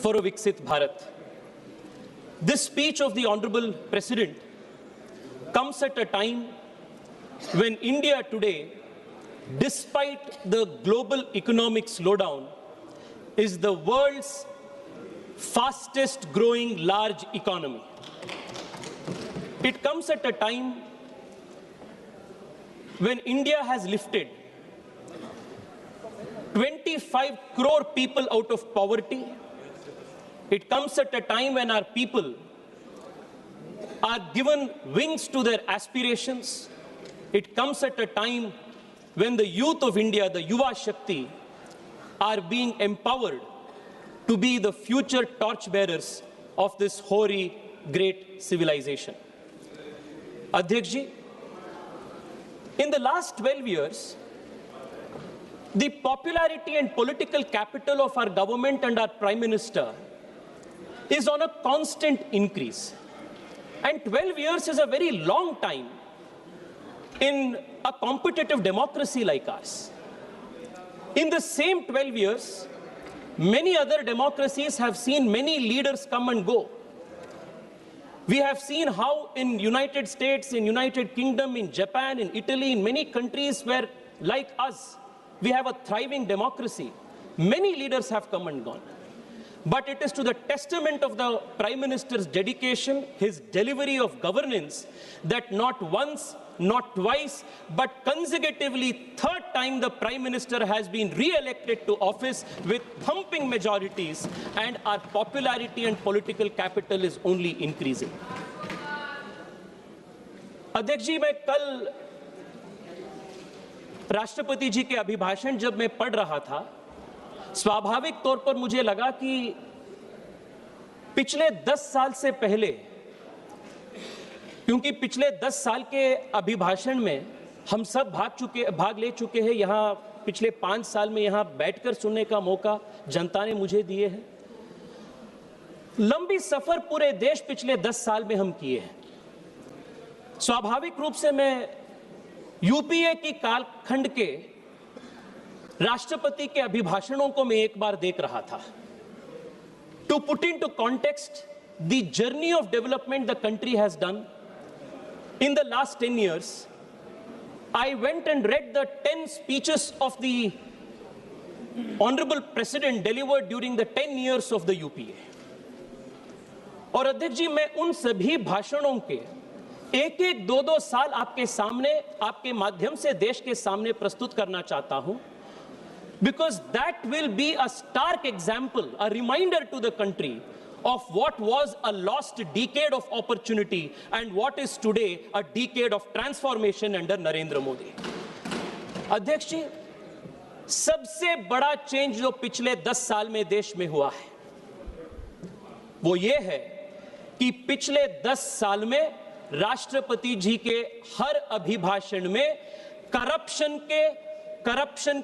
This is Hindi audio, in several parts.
for a Viksit Bharat. This speech of the Honorable President comes at a time when India today, despite the global economic slowdown, is the world's fastest growing large economy. It comes at a time when India has lifted 25 crore people out of poverty. It comes at a time when our people are given wings to their aspirations. It comes at a time when the youth of India, the Yuva Shakti, are being empowered to be the future torchbearers of this hoary, great civilization. Adhyaksh ji, in the last 12 years, the popularity and political capital of our government and our Prime Minister is on a constant increase. And 12 years is a very long time in a competitive democracy like ours. In the same 12 years, many other democracies have seen many leaders come and go. We have seen how in United States, in United Kingdom, in Japan, in Italy, in many countries where, like us, we have a thriving democracy, many leaders have come and gone. But it is to the testament of the Prime Minister's dedication, his delivery of governance, that not once, not twice, but consecutively, third time the Prime Minister has been re-elected to office with thumping majorities, and our popularity and political capital is only increasing. अध्यक्ष जी, मैं कल राष्ट्रपति जी के अभिभाषण जब मैं पढ़ रहा था, स्वाभाविक तौर पर मुझे लगा कि पिछले 10 साल से पहले, क्योंकि पिछले 10 साल के अभिभाषण में हम सब भाग ले चुके हैं, यहां पिछले 5 साल में यहां बैठकर सुनने का मौका जनता ने मुझे दिए है। लंबी सफर पूरे देश पिछले 10 साल में हम किए हैं। स्वाभाविक रूप से मैं यूपीए की कालखंड के राष्ट्रपति के अभिभाषणों को मैं एक बार देख रहा था। To put into context the journey of development the country has done in the last 10 years, I went and read the 10 speeches of the Honorable President delivered during the 10 years of the UPA. और अध्यक्ष जी, मैं उन सभी भाषणों के एक-एक, 2-2 साल आपके सामने, आपके माध्यम से देश के सामने प्रस्तुत करना चाहता हूं, because that will be a stark example, a reminder to the country of what was a lost decade of opportunity and what is today a decade of transformation under Narendra Modi. अध्यक्ष जी, सबसे बड़ा चेंज जो पिछले 10 साल में देश में हुआ है, वो ये है कि पिछले 10 साल में राष्ट्रपति जी के हर अभिभाषण में करप्शन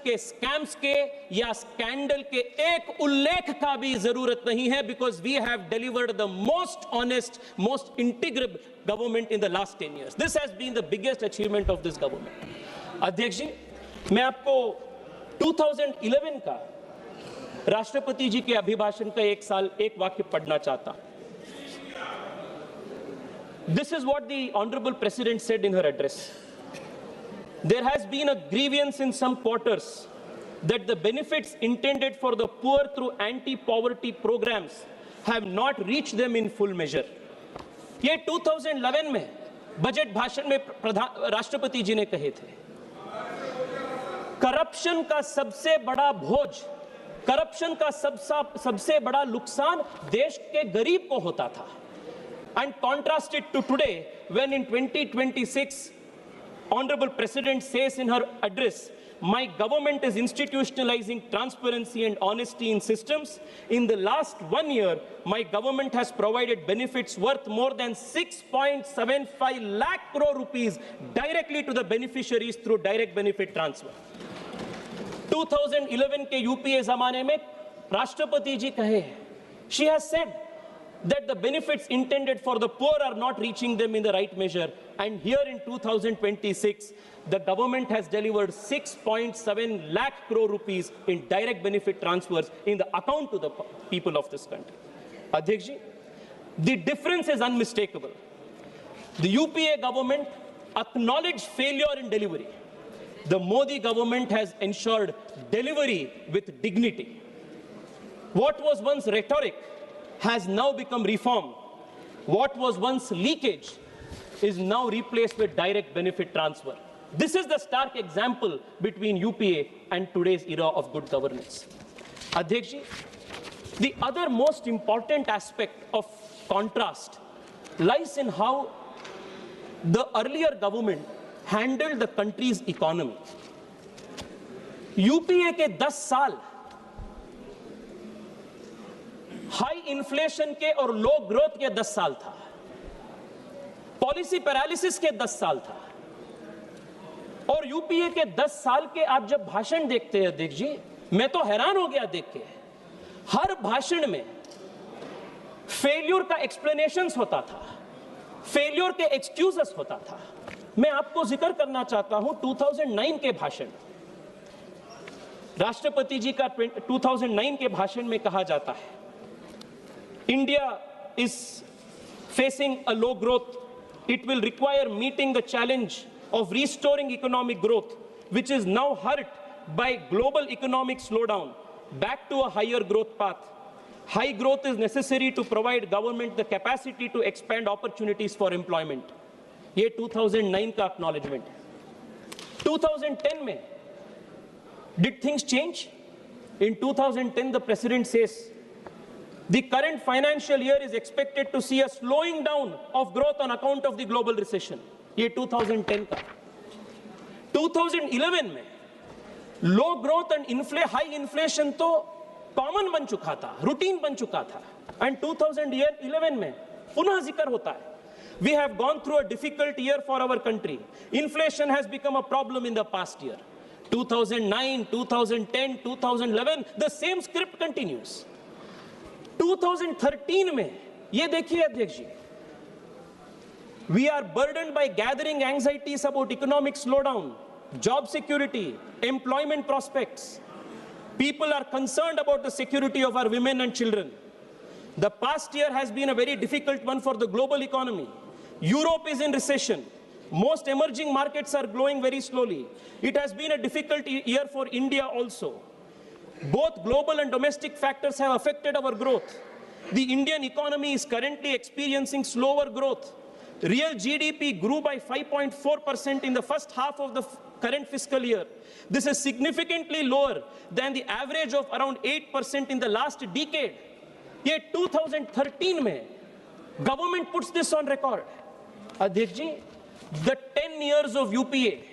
के स्कैम्स के या स्कैंडल के एक उल्लेख का भी जरूरत नहीं है, because we have delivered the most honest, most integrable government in the last 10 years. This has been the biggest achievement of this government. अध्यक्ष जी, मैं आपको 2011 का राष्ट्रपति जी के अभिभाषण का एक वाक्य पढ़ना चाहता. This is what the Honorable President said in her address. There has been a grievance in some quarters that the benefits intended for the poor through anti-poverty programs have not reached them in full measure. ये 2011 में बजट भाषण में राष्ट्रपति जी ने कहे थे. करप्शन का सबसे बड़ा भोज, करप्शन का सबसे बड़ा नुकसान देश के गरीब को होता था. And contrast it to today, when in 2026, Honorable President says in her address, my government is institutionalizing transparency and honesty in systems. In the last 1 year, my government has provided benefits worth more than 6.75 lakh crore rupees directly to the beneficiaries through direct benefit transfer. 2011 के यूपीए जमाने में राष्ट्रपति जी कहे, she has said that the benefits intended for the poor are not reaching them in the right measure. And here in 2026, the government has delivered 6.7 lakh crore rupees in direct benefit transfers in the account to the people of this country. Adhyaksh ji, the difference is unmistakable. The UPA government acknowledged failure in delivery. The Modi government has ensured delivery with dignity. What was once rhetoric has now become reform. What was once leakage is now replaced with direct benefit transfer. This is the stark example between UPA and today's era of good governance. Adhyaksh ji, the other most important aspect of contrast lies in how the earlier government handled the country's economy. UPA के 10 साल हाई इन्फ्लेशन के और लो ग्रोथ के 10 साल था, पॉलिसी पैरालिसिस के 10 साल था, और यूपीए के 10 साल के आप जब भाषण देखते हैं अध्यक्ष जी, मैं तो हैरान हो गया देख के। हर भाषण में फेल्यूर का एक्सप्लेनेशंस होता था, फेल्यूर के एक्सक्यूजेस होता था। मैं आपको जिक्र करना चाहता हूं 2009 के भाषण, राष्ट्रपति जी का 2009 के भाषण में कहा जाता है, India is facing a low growth. It will require meeting the challenge of restoring economic growth, which is now hurt by global economic slowdown, back to a higher growth path. High growth is necessary to provide government the capacity to expand opportunities for employment. ये 2009 का acknowledgement है। 2010 में did things change? In 2010, the president says, the current financial year is expected to see a slowing down of growth on account of the global recession. ये 2010 का। 2011 में low growth and high inflation तो common बन चुका था, routine बन चुका था, and 2011 में पुनः जिक्र होता है। We have gone through a difficult year for our country. Inflation has become a problem in the past year. 2009, 2010, 2011, the same script continues. 2013 में ये देखिए अध्यक्ष जी, we are burdened by gathering anxieties about economic slowdown, job security, employment prospects. People are concerned about the security of our women and children. The past year has been a very difficult one for the global economy. Europe is in recession. Most emerging markets are growing very slowly. It has been a difficult year for India also. Both global and domestic factors have affected our growth. The Indian economy is currently experiencing slower growth. Real GDP grew by 5.4% in the first half of the current fiscal year. This is significantly lower than the average of around 8% in the last decade. Yet 2013 में government puts this on record. Adhyaksh ji, the 10 years of UPA,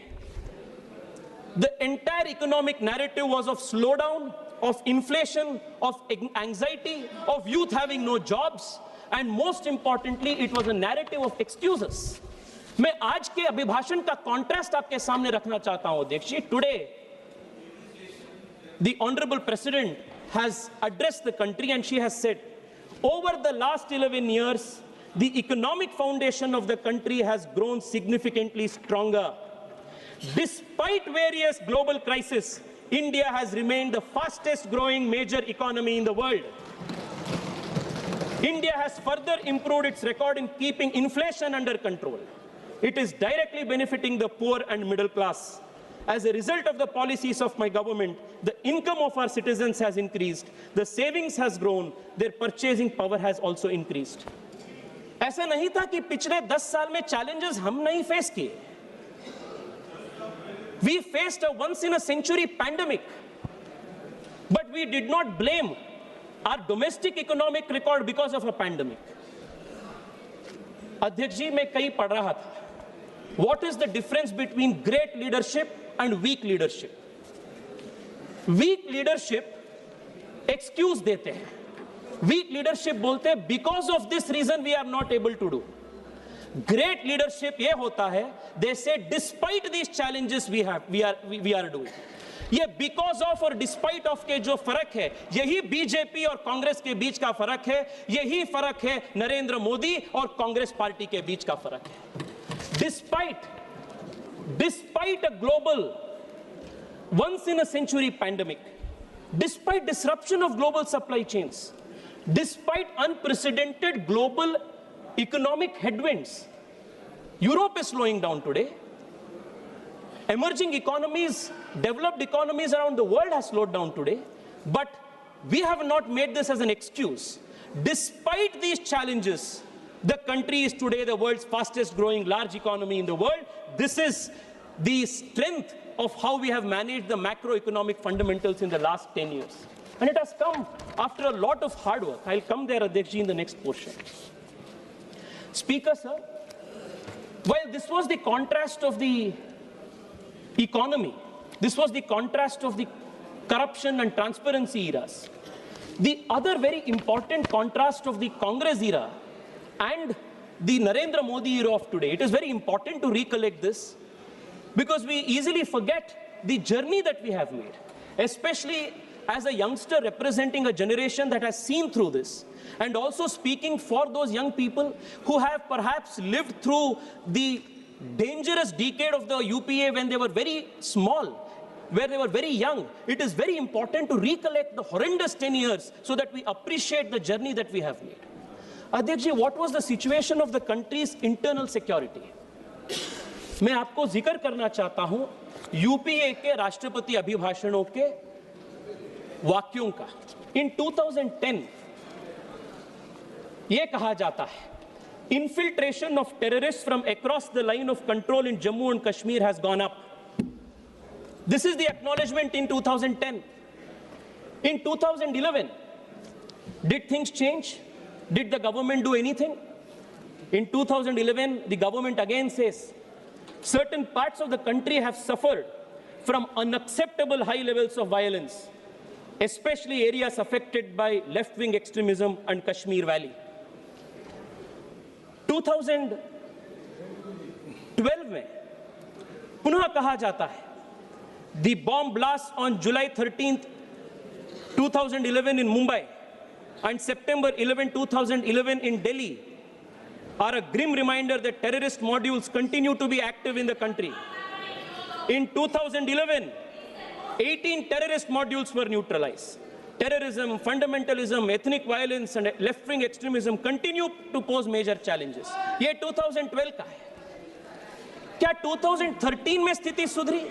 the entire economic narrative was of slowdown, of inflation, of anxiety, of youth having no jobs, and most importantly, it was a narrative of excuses. मैं आज के अभिभाषण का contrast आपके सामने रखना चाहता हूं अध्यक्ष जी। Today, the Honorable President has addressed the country and she has said, over the last 11 years, the economic foundation of the country has grown significantly stronger. Despite various global crises, India has remained the fastest growing major economy in the world. India has further improved its record in keeping inflation under control. It is directly benefiting the poor and middle class. As a result of the policies of my government, the income of our citizens has increased, the savings has grown, their purchasing power has also increased. ऐसा नहीं था कि पिछले 10 साल में challenges हम नहीं face किए. We faced a once-in-a-century pandemic, but we did not blame our domestic economic record because of a pandemic. अध्यक्ष जी, मैं कहीं पढ़ रहा था. What is the difference between great leadership and weak leadership? Weak leadership excuse देते हैं. Weak leadership बोलते हैं because of this reason we are not able to do. Great leadership ये होता है, they say despite these challenges we are doing. ये बिकॉज ऑफ और डिस्पाइट ऑफ के जो फर्क है, यही बीजेपी और कांग्रेस के बीच का फर्क है, यही फर्क है नरेंद्र मोदी और कांग्रेस पार्टी के बीच का फर्क है। Despite a global once in a century pandemic, despite disruption of global supply chains, despite unprecedented global economic headwinds, Europe is slowing down today. Emerging economies, developed economies around the world have slowed down today, but we have not made this as an excuse. Despite these challenges, the country is today the world's fastest growing large economy in the world. This is the strength of how we have managed the macroeconomic fundamentals in the last 10 years. And it has come after a lot of hard work. I'll come there, Adhyakshji, in the next portion. Speaker, sir, while this was the contrast of the economy, this was the contrast of the corruption and transparency eras, the other very important contrast of the Congress era and the Narendra Modi era of today, it is very important to recollect this, because we easily forget the journey that we have made, especially as a youngster representing a generation that has seen through this, and also speaking for those young people who have perhaps lived through the dangerous decade of the UPA when they were very small, where they were very young. It is very important to recollect the horrendous 10 years so that we appreciate the journey that we have made. Adhyakshji, what was the situation of the country's internal security? मैं आपको जिक्र करना चाहता हूं यूपीए के राष्ट्रपति अभिभाषणों के वाक्यों का। इन 2010 यह कहा जाता है, infiltration of terrorists from across the line of control in Jammu and Kashmir has gone up. This is the acknowledgement in 2010. In 2011, did things change? Did the government do anything? In 2011, the government again says, certain parts of the country have suffered from unacceptable high levels of violence, especially areas affected by left-wing extremism and Kashmir Valley. 2012 में पुनः कहा जाता है, the bomb blast on July 13th, 2011 in Mumbai and September 11, 2011 in Delhi are a grim reminder that terrorist modules continue to be active in the country. In 2011, 18 terrorist modules were neutralized. Terrorism, fundamentalism, ethnic violence and left-wing extremism continue to pose major challenges. ये 2012 का है। क्या 2013 में स्थिति सुधरी?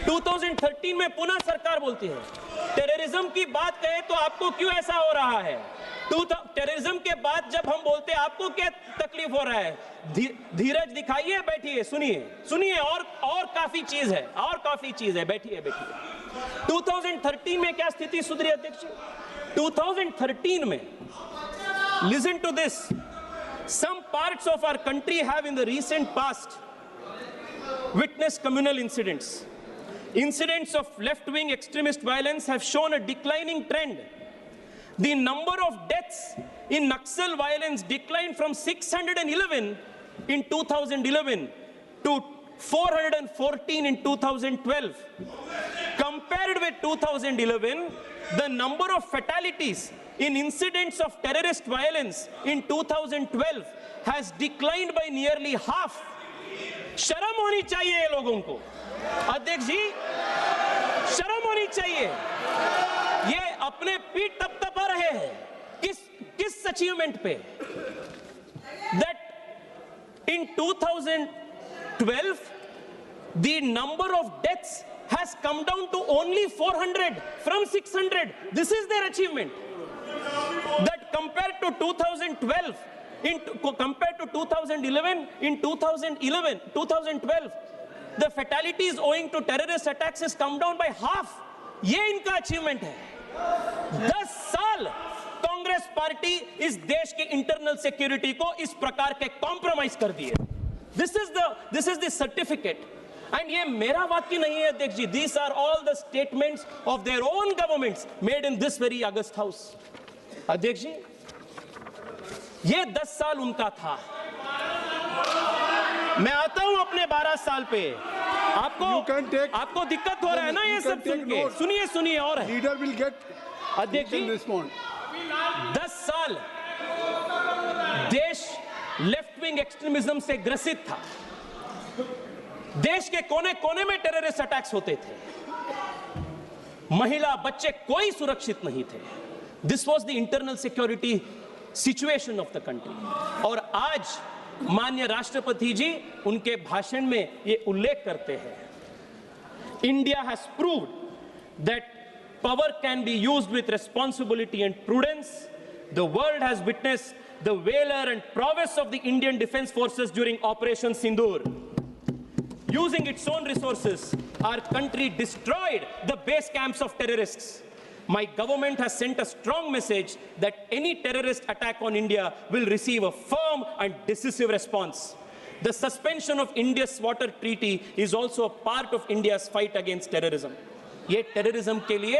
2013 में पुनः सरकार बोलती है, टेररिज्म की बात कहे तो आपको क्यों ऐसा हो रहा है? टेररिज्म के बाद जब हम बोलते हैं आपको क्या तकलीफ हो रहा है? धीरज दिखाइए, बैठिए, सुनिए और काफी चीज है, बैठिए। 2013 में क्या स्थिति सुधरी अध्यक्ष? 2013 में, listen to this, some parts of our country have in the recent past witnessed communal incidents. Incidents of left-wing extremist violence have shown a declining trend. The number of deaths in Naxal violence declined from 611 in 2011 to 414 in 2012. Compared with 2011, the number of fatalities in incidents of terrorist violence in 2012 has declined by nearly half. शर्म होनी चाहिए ये लोगों को। अध्यक्ष जी, शर्म होनी चाहिए। ये अपने पीठ तपतपा रहे हैं किस अचीवमेंट पे? That in 2012 the number of deaths has come down to only 400 from 600. This is their achievement. That compared to 2012, compared to 2011, in 2012, the fatalities owing to terrorist attacks has come down by half. ये इनका अचीवमेंट है। 10 साल कांग्रेस पार्टी इस देश की इंटरनल सिक्योरिटी को इस प्रकार के कॉम्प्रोमाइज कर दिए। This is the certificate. And ये मेरा वाक्य नहीं है अध्यक्ष जी, these are all the statements of their own governments made in this very august house. अध्यक्ष जी, ये 10 साल उनका था। मैं आता हूं अपने 12 साल पे। आपको दिक्कत हो रहा है ना ये सब सुन के? सुनिए और है। लीडर विल गेट अध्यक्ष जी, 10 साल देश लेफ्ट विंग एक्सट्रीमिज्म से ग्रसित था। देश के कोने कोने में टेररिस्ट अटैक्स होते थे। महिला बच्चे कोई सुरक्षित नहीं थे। This was the internal security situation of the country. और आज माननीय राष्ट्रपति जी उनके भाषण में ये उल्लेख करते हैं, India has proved that power can be used with responsibility and prudence. The world has witnessed the valor and prowess of the Indian Defence Forces during Operation Sindoor. Using its own resources, our country destroyed the base camps of terrorists. My government has sent a strong message that any terrorist attack on India will receive a firm and decisive response. The suspension of India's water treaty is also a part of India's fight against terrorism. ये टेररिज्म के लिए,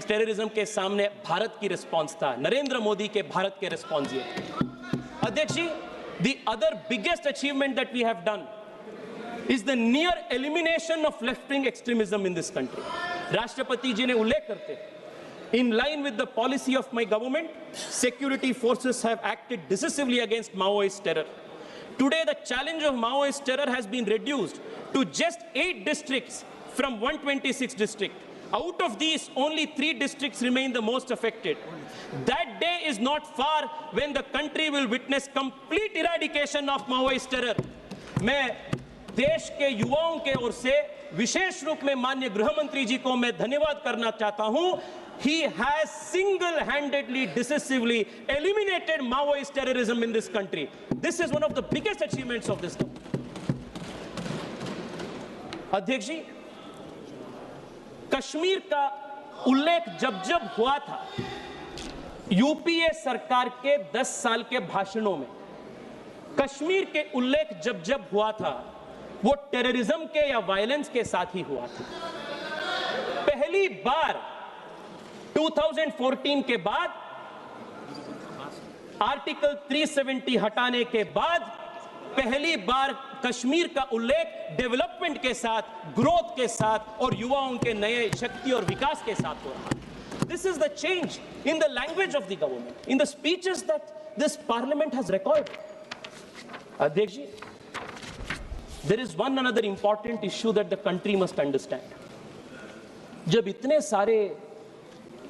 टेररिज्म के सामने भारत की रिस्पांस था, नरेंद्र मोदी के भारत के रिस्पांस ये। अध्यक्ष जी, the other biggest achievement that we have done is the near elimination of left-wing extremism in this country. राष्ट्रपति जी ने उल्लेख करते हैं, in line with the policy of my government, security forces have acted decisively against Maoist terror. Today, the challenge of Maoist terror has been reduced to just 8 districts from 126 districts. Out of these, only 3 districts remain the most affected. That day is not far when the country will witness complete eradication of Maoist terror. मैं देश के युवाओं के ओर से विशेष रूप में माननीय गृह मंत्री जी को मैं धन्यवाद करना चाहता हूं। He has single-handedly, decisively eliminated Maoist terrorism in this country. This is one of the biggest achievements of this government. अध्यक्ष जी, कश्मीर का उल्लेख जब हुआ था यूपीए सरकार के 10 साल के भाषणों में, कश्मीर के उल्लेख जब हुआ था वो टेररिज्म के या वायलेंस के साथ ही हुआ था। पहली बार 2014 के बाद, आर्टिकल 370 हटाने के बाद पहली बार कश्मीर का उल्लेख डेवलपमेंट के साथ, ग्रोथ के साथ और युवाओं के नए शक्ति और विकास के साथ हो रहा है। This is the change in the language of the government, in the speeches that this parliament has recorded. अध्यक्ष जी, there is one another important issue that the country must understand. जब इतने सारे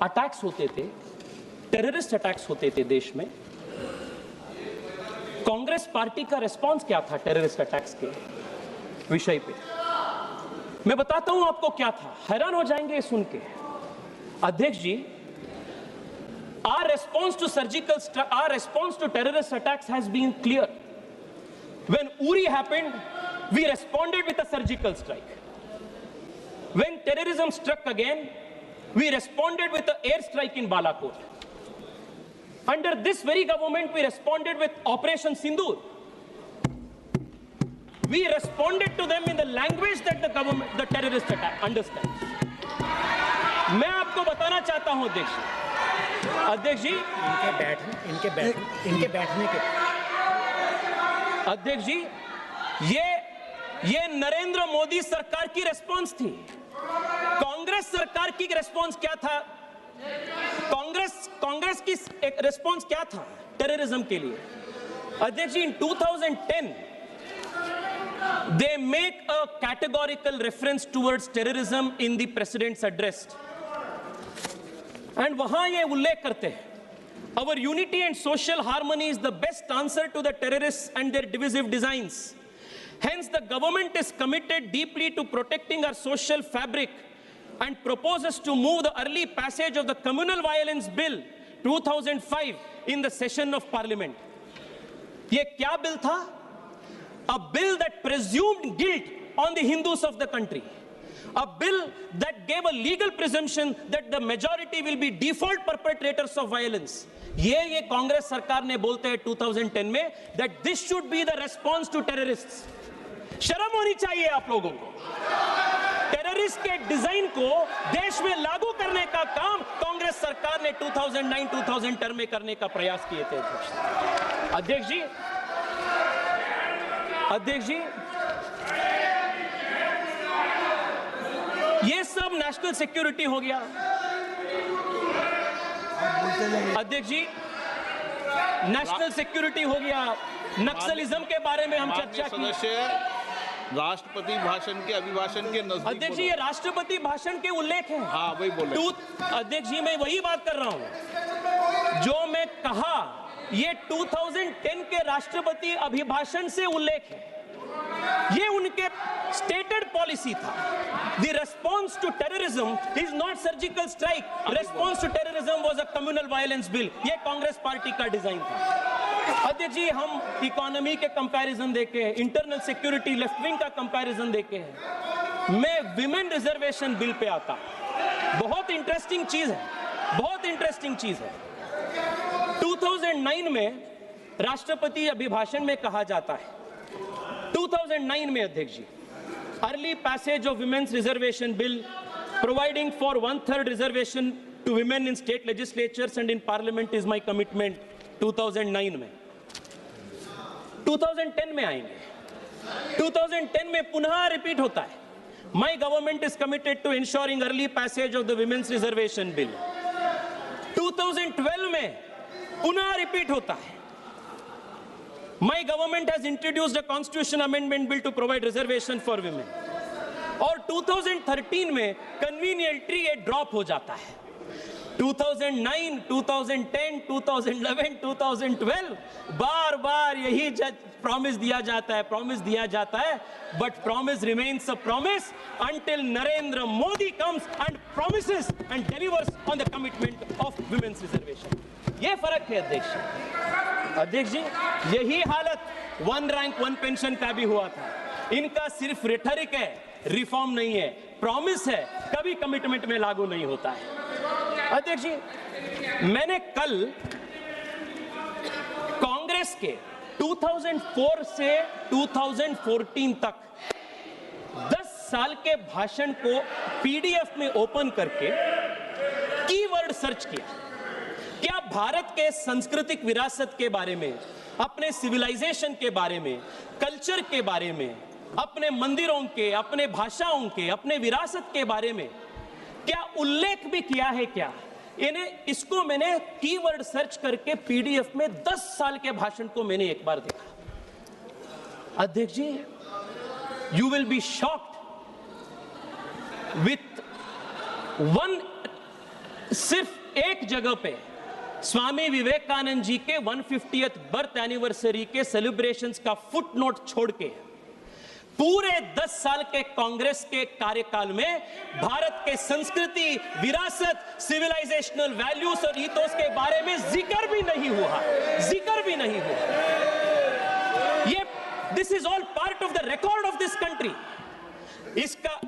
अटैक्स होते थे, टेररिस्ट अटैक्स होते थे देश में, कांग्रेस पार्टी का रिस्पांस क्या था टेररिस्ट अटैक्स के विषय पे? मैं बताता हूं आपको क्या था, हैरान हो जाएंगे सुन के। अध्यक्ष जी, our response to terrorist attacks has been clear. When Uri happened, we responded with a surgical strike. When terrorism struck again, we responded with an air strike in Balakot. Under this very government, we responded with Operation Sindoor. We responded to them in the language that the government, the terrorist attack, understands. मैं आपको बताना चाहता हूं अध्यक्ष जी, इनके बैठने के अध्यक्ष जी, ये नरेंद्र मोदी सरकार की रिस्पांस थी। कांग्रेस सरकार की रिस्पांस क्या था? कांग्रेस की एक रिस्पांस क्या था टेररिज्म के लिए? अध्यक्ष जी, इन 2010 they make a categorical reference towards terrorism in the president's address, and वहां ये उल्लेख करते हैं, our unity and social harmony is the best answer to the terrorists and their divisive designs. Hence, the government is committed deeply to protecting our social fabric and proposes to move the early passage of the Communal Violence Bill 2005 in the session of Parliament. ये क्या बिल था? A bill that presumed guilt on the Hindus of the country. A bill that gave a legal presumption that the majority will be default perpetrators of violence. ये कांग्रेस सरकार ने बोलते हैं 2010 में that this should be the response to terrorists. शर्म होनी चाहिए आप लोगों को। टेररिस्ट के डिजाइन को देश में लागू करने का काम कांग्रेस सरकार ने 2009-2010 में करने का प्रयास किए थे। अध्यक्ष जी, नेशनल सिक्योरिटी हो गया। अध्यक्ष जी, नेशनल सिक्योरिटी हो गया, नक्सलिज्म के बारे में हम चर्चा की। राष्ट्रपति भाषण के अभिभाषण के नजदीक। अध्यक्ष जी, ये राष्ट्रपति भाषण के उल्लेख हैं। हाँ, वही बोले। अध्यक्ष जी, मैं वही बात कर रहा हूं जो मैं कहा, ये 2010 के राष्ट्रपति अभिभाषण से उल्लेख है। ये उनके स्टेटेड पॉलिसी था। The response to terrorism is not surgical strike. Response to terrorism was a communal violence bill. ये कांग्रेस पार्टी का डिजाइन था। अध्यक्ष जी, हम इकोनॉमी के कंपैरिजन देखे हैं, इंटरनल सिक्योरिटी लेफ्ट विंग का कंपैरिजन देखे हैं। मैं विमेन रिजर्वेशन बिल पे आता, बहुत इंटरेस्टिंग चीज है, बहुत इंटरेस्टिंग चीज है। 2009 में राष्ट्रपति अभिभाषण में कहा जाता है, 2009 में अध्यक्ष जी, early passage of women's reservation bill providing for 1/3 reservation to women in state legislatures and in parliament is my commitment. 2009 में, 2010 में आएंगे, 2010 में पुनः रिपीट होता है, my government is committed to ensuring early passage of the women's reservation bill. 2012 में पुनः रिपीट होता है, My government has introduced a constitution amendment bill to provide reservation for women. और 2013 में conveniently ये ड्रॉप हो जाता है। 2009, 2010, 2011, 2012 बार बार यही प्रॉमिस दिया जाता है, but promise remains a promise until Narendra Modi comes and promises and delivers on the commitment of women's reservation. ये फर्क है अध्यक्ष जी, यही हालत 1 रैंक 1 पेंशन का भी हुआ था। इनका सिर्फ रिटरिक है, रिफॉर्म नहीं है, प्रॉमिस है, कभी कमिटमेंट में लागू नहीं होता है। अध्यक्ष जी, मैंने कल कांग्रेस के 2004 से 2014 तक 10 साल के भाषण को पीडीएफ में ओपन करके कीवर्ड सर्च किया। क्या भारत के सांस्कृतिक विरासत के बारे में, अपने सिविलाइजेशन के बारे में, कल्चर के बारे में, अपने मंदिरों के, अपने भाषाओं के, अपने विरासत के बारे में क्या उल्लेख भी किया है क्या? इसको मैंने कीवर्ड सर्च करके पीडीएफ में 10 साल के भाषण को मैंने एक बार देखा। अध्यक्ष जी, you will be shocked with one, सिर्फ एक जगह पे स्वामी विवेकानंद जी के 150th बर्थ एनिवर्सरी के सेलिब्रेशंस का फुटनोट छोड़ के पूरे 10 साल के कांग्रेस के कार्यकाल में भारत के संस्कृति, विरासत, सिविलाइजेशनल वैल्यूज और ईथोस के बारे में जिक्र भी नहीं हुआ। ये this is all part of the record of this country. इसका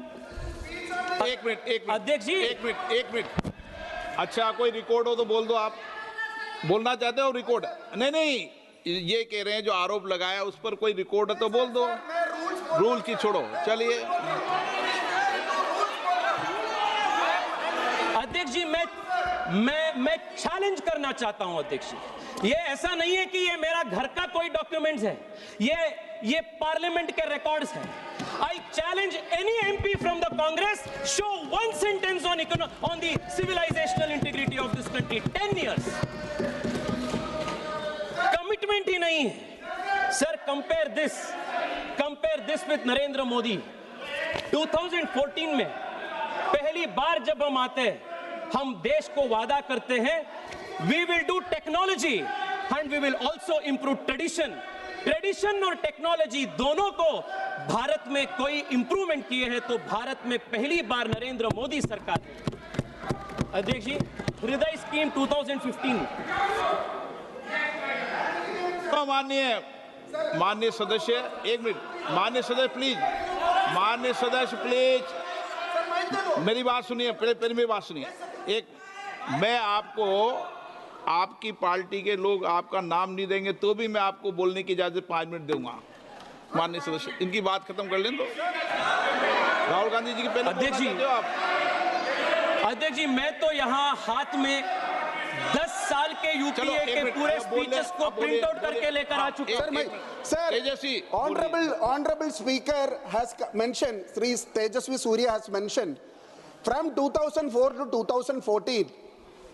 एक मिनट अध्यक्ष जी, एक मिनट। अच्छा, कोई रिकॉर्ड हो तो बोल दो। आप बोलना चाहते हो रिकॉर्ड? नहीं, ये कह रहे हैं जो आरोप लगाया उस पर कोई रिकॉर्ड है तो बोल दो। रूल की छोड़ो, चलिए। अध्यक्ष जी, मैं चैलेंज करना चाहता हूं अध्यक्ष जी। ये ऐसा नहीं है कि ये मेरा घर का कोई डॉक्यूमेंट्स है, ये पार्लियामेंट के रिकॉर्ड्स हैं। I challenge any MP from the Congress, show one sentence on the civilizational integrity of this country. 10 years. Commitment ही नहीं है। Sir, compare this with Narendra Modi. 2014 में पहली बार जब हम आते हैं, हम देश को वादा करते हैं, we will do technology and we will also improve tradition. Tradition और टेक्नोलॉजी दोनों को भारत में कोई इंप्रूवमेंट किए हैं तो भारत में पहली बार नरेंद्र मोदी सरकार ने। अध्यक्ष जी, हृदय स्कीम 2015। माननीय सदस्य, एक मिनट। माननीय सदस्य प्लीज, मेरी बात सुनिए, पहले मेरी बात सुनिए। मैं आपको, आपकी पार्टी के लोग आपका नाम नहीं देंगे तो भी मैं आपको बोलने की इजाजत 5 मिनट दूंगा। माननीय सदस्य, इनकी बात खत्म कर लें तो। राहुल गांधी जी की पहले अध्यक्ष जी, मैं तो यहाँ हाथ में 10 साल के यूपीए के पूरे स्पीचेस को प्रिंट आउट करके लेकर आ चुका हूं। Sir, honorable speaker has mentioned, Sri Tejasvi Surya has mentioned from 2004 to 2014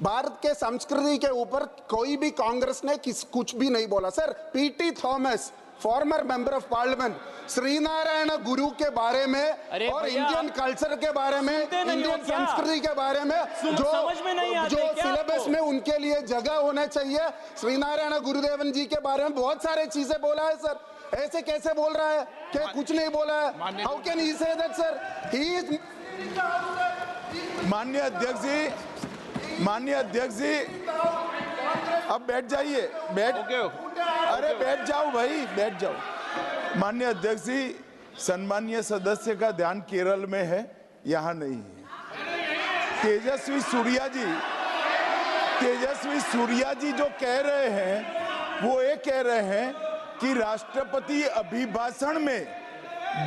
Bharat के संस्कृति के ऊपर कोई भी कांग्रेस ने कुछ भी नहीं बोला। Sir, PT Thomas, former member of parliament, Sree Narayana Guru के बारे में और इंडियन कल्चर के बारे में, इंडियन संस्कृति के बारे में जो सिलेबस में उनके लिए जगह होना चाहिए, श्रीनारायण गुरुदेवन जी के बारे में बहुत सारे चीजें बोला है। सर, ऐसे कैसे बोल रहा है कि कुछ नहीं बोला है? How can he say that sir? He is माननीय अध्यक्ष जी अब बैठ जाइए, अरे बैठ जाओ भाई, बैठ जाओ। माननीय अध्यक्ष जी, सम्मानीय सदस्य का ध्यान केरल में है, यहाँ नहीं है। तेजस्वी सूर्या जी जो कह रहे हैं वो ये कह रहे हैं कि राष्ट्रपति अभिभाषण में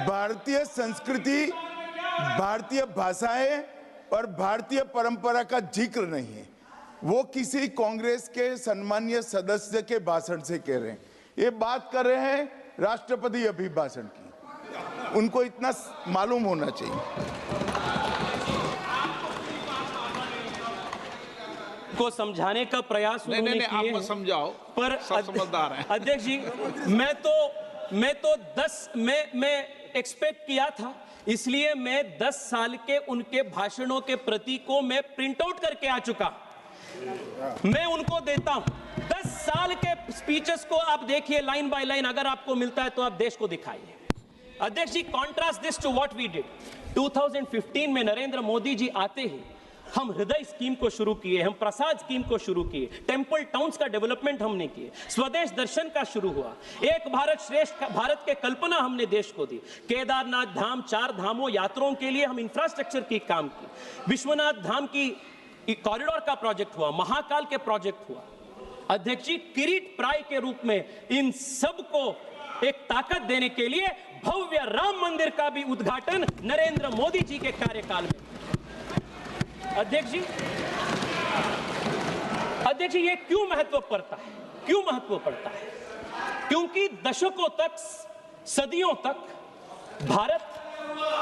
भारतीय संस्कृति, भारतीय भाषाएं और भारतीय परंपरा का जिक्र नहीं है। वो किसी कांग्रेस के सम्मानीय सदस्य के भाषण से कह रहे हैं। ये बात कर रहे हैं राष्ट्रपति अभिभाषण की, उनको इतना मालूम होना चाहिए। को समझाने का प्रयास उन्होंने किए आप समझाओ, पर समझदार हैं। अध्यक्ष जी, मैं एक्सपेक्ट किया था, इसलिए मैं 10 साल के उनके भाषणों के प्रति को मैं प्रिंट आउट करके आ चुका। मैं उनको देता हूं 10 साल के स्पीचेस को आप देखिए लाइन बाय लाइन, अगर आपको मिलता है तो आप देश को दिखाइए। अध्यक्ष जी, contrast this to what we did 2015 में। नरेंद्र मोदी जी आते ही हम हृदय स्कीम को शुरू किए, हम प्रसाद स्कीम को शुरू किए, टेंपल टाउन्स का डेवलपमेंट हमने किए, स्वदेश दर्शन का शुरू हुआ, एक भारत श्रेष्ठ भारत के कल्पना हमने देश को दी, केदारनाथ धाम, 4 धामों यात्रियों के लिए हम इंफ्रास्ट्रक्चर की काम की, विश्वनाथ धाम की कॉरिडोर का प्रोजेक्ट हुआ, महाकाल के प्रोजेक्ट हुआ। अध्यक्ष जी, किरीट प्राय के रूप में इन सब को एक ताकत देने के लिए भव्य राम मंदिर का भी उद्घाटन नरेंद्र मोदी जी के कार्यकाल में। अध्यक्ष जी, ये क्यों महत्व पड़ता है? क्योंकि दशकों तक, सदियों तक भारत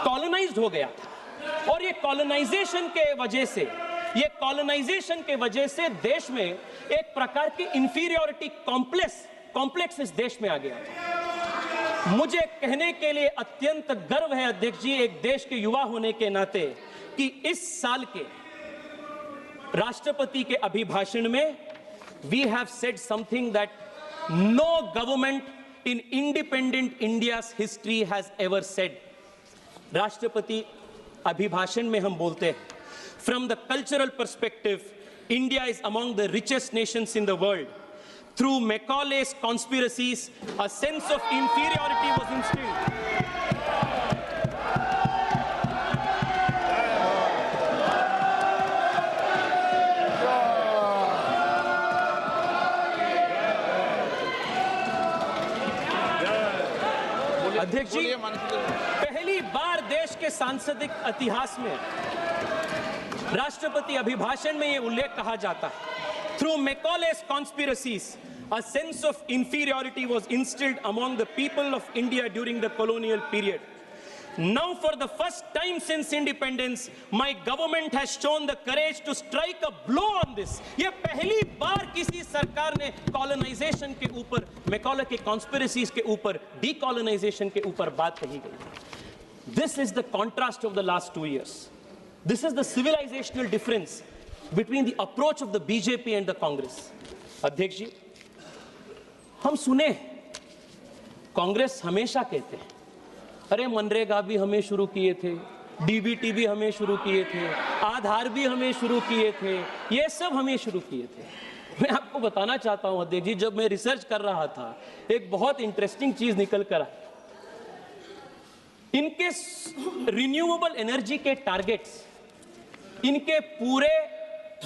कॉलोनाइज्ड हो गया था, और ये कॉलोनाइजेशन के वजह से देश में एक प्रकार की इंफीरियरिटी कॉम्प्लेक्स इस देश में आ गया था। मुझे कहने के लिए अत्यंत गर्व है अध्यक्ष जी, एक देश के युवा होने के नाते, कि इस साल के राष्ट्रपति के अभिभाषण में we have said something that no government in independent India's history has ever said. राष्ट्रपति अभिभाषण में हम बोलते हैं, from the cultural perspective, India is among the richest nations in the world. Through Macaulay's conspiracies, a sense of inferiority was instilled. अध्यक्ष जी, पहली बार देश के सांसदिक इतिहास में राष्ट्रपति अभिभाषण में यह उल्लेख कहा जाता है, through Macaulay's conspiracies, a sense of inferiority was instilled among the people of India during the colonial period. Now, for the first time since independence, my government has shown the courage to strike a blow on this. ये पहली बार किसी सरकार ने कॉलोनाइजेशन के ऊपर, मैकॉले के कॉन्स्पिरेसीज के ऊपर, डीकॉलोनाइजेशन के ऊपर बात कही गई। This is the contrast of the last 2 years. This is the civilizational difference between the approach of the BJP and the Congress. अध्यक्ष जी, हम सुने कांग्रेस हमेशा कहते हैं, अरे मनरेगा भी हमें शुरू किए थे, डीबीटी भी हमें शुरू किए थे, आधार भी हमें शुरू किए थे, ये सब हमें शुरू किए थे। मैं आपको बताना चाहता हूं अध्यक्ष जी, जब मैं रिसर्च कर रहा था, एक बहुत इंटरेस्टिंग चीज निकल कर आई। इनके रिन्यूएबल एनर्जी के टारगेट्स, इनके पूरे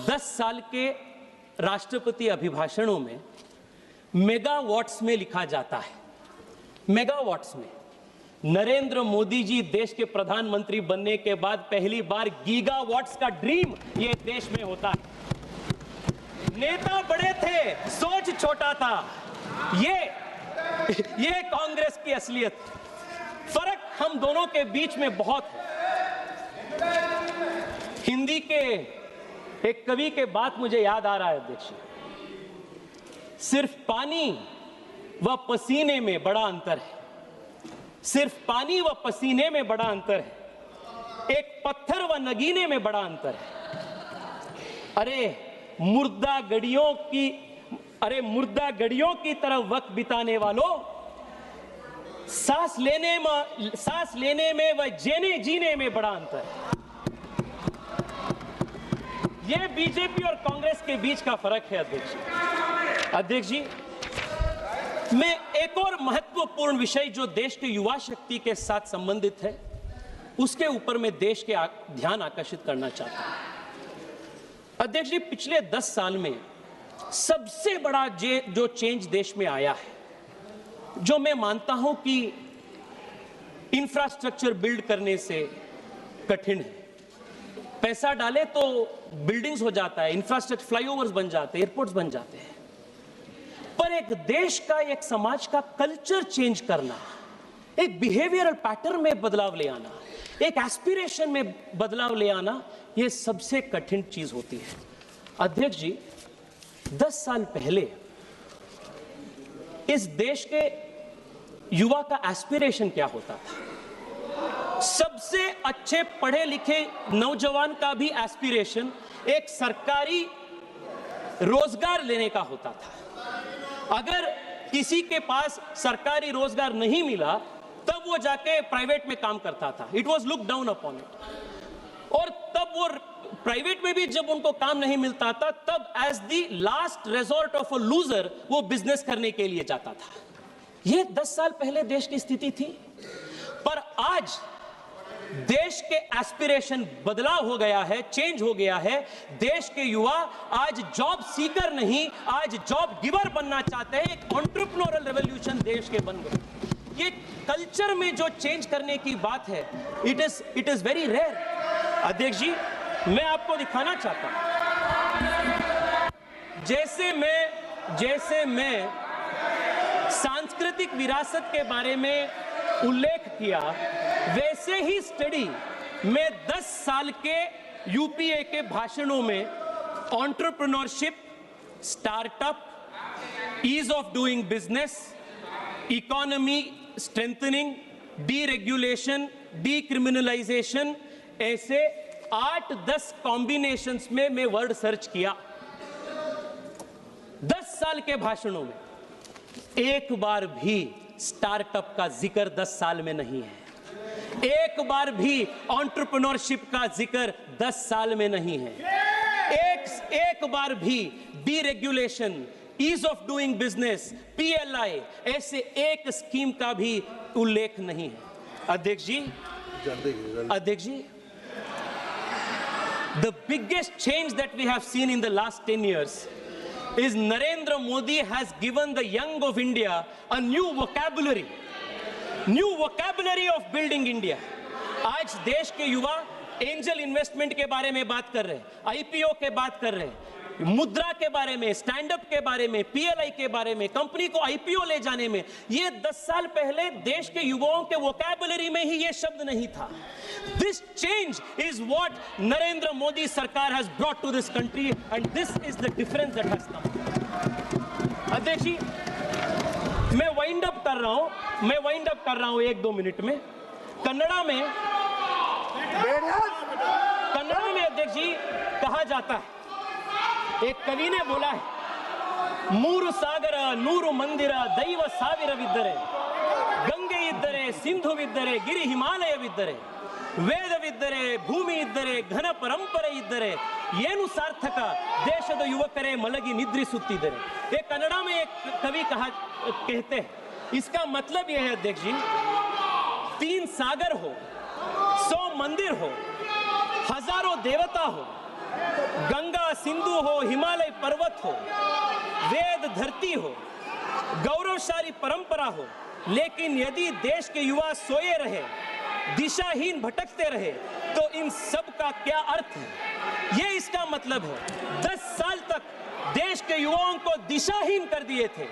10 साल के राष्ट्रपति अभिभाषणों में मेगावाट्स में लिखा जाता है, मेगावाट्स में। नरेंद्र मोदी जी देश के प्रधानमंत्री बनने के बाद पहली बार गीगावाट्स का ड्रीम ये देश में होता है। नेता बड़े थे, सोच छोटा था। ये कांग्रेस की असलियत। फर्क हम दोनों के बीच में बहुत है। हिंदी के एक कवि के बात मुझे याद आ रहा है अध्यक्ष। सिर्फ पानी व पसीने में बड़ा अंतर है, सिर्फ पानी व पसीने में बड़ा अंतर है, एक पत्थर व नगीने में बड़ा अंतर है। अरे मुर्दा गड़ियों की तरफ वक्त बिताने वालों, सांस लेने में व जीने में बड़ा अंतर है। यह बीजेपी और कांग्रेस के बीच का फर्क है अध्यक्ष जी। मैं एक और महत्वपूर्ण विषय जो देश के युवा शक्ति के साथ संबंधित है, उसके ऊपर मैं देश के ध्यान आकर्षित करना चाहता हूं। अध्यक्ष जी, पिछले 10 साल में सबसे बड़ा जो चेंज देश में आया है, जो मैं मानता हूं कि इंफ्रास्ट्रक्चर बिल्ड करने से कठिन है। पैसा डाले तो बिल्डिंग्स हो जाता है, इंफ्रास्ट्रक्चर फ्लाईओवर्स बन जाते हैं, एयरपोर्ट्स बन जाते हैं, पर एक देश का, एक समाज का कल्चर चेंज करना, एक बिहेवियरल पैटर्न में बदलाव ले आना, एक एस्पिरेशन में बदलाव ले आना, यह सबसे कठिन चीज होती है। अध्यक्ष जी, 10 साल पहले इस देश के युवा का एस्पिरेशन क्या होता था? सबसे अच्छे पढ़े लिखे नौजवान का भी एस्पिरेशन एक सरकारी रोजगार लेने का होता था। अगर किसी के पास सरकारी रोजगार नहीं मिला, तब वो जाके प्राइवेट में काम करता था। It was look down upon it. और तब वो प्राइवेट में भी जब उनको काम नहीं मिलता था, तब as the last resort of a loser वो बिजनेस करने के लिए जाता था। ये 10 साल पहले देश की स्थिति थी, पर आज देश के एस्पिरेशन बदलाव हो गया है, चेंज हो गया है। देश के युवा आज जॉब सीकर नहीं, आज जॉब गिवर बनना चाहते हैं। एक एंटरप्रेन्योरल रेवोल्यूशन देश के बन गए। ये कल्चर में जो चेंज करने की बात है, इट इज वेरी रेयर। अध्यक्ष जी, मैं आपको दिखाना चाहता हूं, जैसे मैं सांस्कृतिक विरासत के बारे में उल्लेख किया, वैसे ही स्टडी में 10 साल के यूपीए के भाषणों में entrepreneurship, startup, ease of doing business, economy strengthening, deregulation, decriminalisation, ऐसे 8-10 कॉम्बिनेशंस में मैं वर्ड सर्च किया। 10 साल के भाषणों में एक बार भी स्टार्टअप का जिक्र 10 साल में नहीं है। एक बार भी एंटरप्रेन्योरशिप का जिक्र 10 साल में नहीं है। एक बार भी deregulation, ease of doing business, PLI, ऐसे एक स्कीम का भी उल्लेख नहीं है। अध्यक्ष जी, the biggest change that we have seen in the last 10 years is Narendra Modi has given the young of India a new vocabulary of building India. आज देश के युवा एंजल इन्वेस्टमेंट के बारे में बात कर रहे हैं, आईपीओ के बात कर रहे हैं, मुद्रा के बारे में, स्टैंड अप के बारे में, पीएलआई के बारे में, कंपनी को आईपीओ ले जाने में। ये 10 साल पहले देश के युवाओं के वोकैबुलरी में ही ये शब्द नहीं था। This change is what Narendra Modi Sarkar has brought to this country, and this is the difference that has come. अध्यक्ष जी, मैं वाइंड अप कर रहा हूं 1-2 मिनट में। कन्नड़ा में अध्यक्ष जी कहा जाता है, एक कवि ने बोला है, मूरु सागर नूरु मंदिर दैव ಸಾವಿರವಿದ್ದರೆ, ಗಂಗೆ ಇದ್ದರೆ, ಸಿಂಧುವಿದ್ದರೆ, ಗಿರಿ ಹಿಮಾಲಯವಿದ್ದರೆ, ವೇದವಿದ್ದರೆ, ಭೂಮಿ ಇದ್ದರೆ, ಘನ ಪರಂಪರೆ ಇದ್ದರೆ, ಏನು ಸಾರ್ಥಕ ದೇಶದ ಯುವಕರೇ ಮಲಗಿ ನಿದ್ರಿಸುತ್ತಿದ್ದರೆ। ये कन्नड़ा में एक कवि कहते हैं। इसका मतलब यह है अध्यक्ष जी, 3 सागर हो, 100 मंदिर हो, हजारों देवता हो, गंगा सिंधु हो, हिमालय पर्वत हो, वेद धरती हो, गौरवशाली परंपरा हो, लेकिन यदि देश के युवा सोए रहे, दिशाहीन भटकते रहे, तो इन सब का क्या अर्थ है? ये इसका मतलब है। 10 साल तक देश के युवाओं को दिशाहीन कर दिए थे।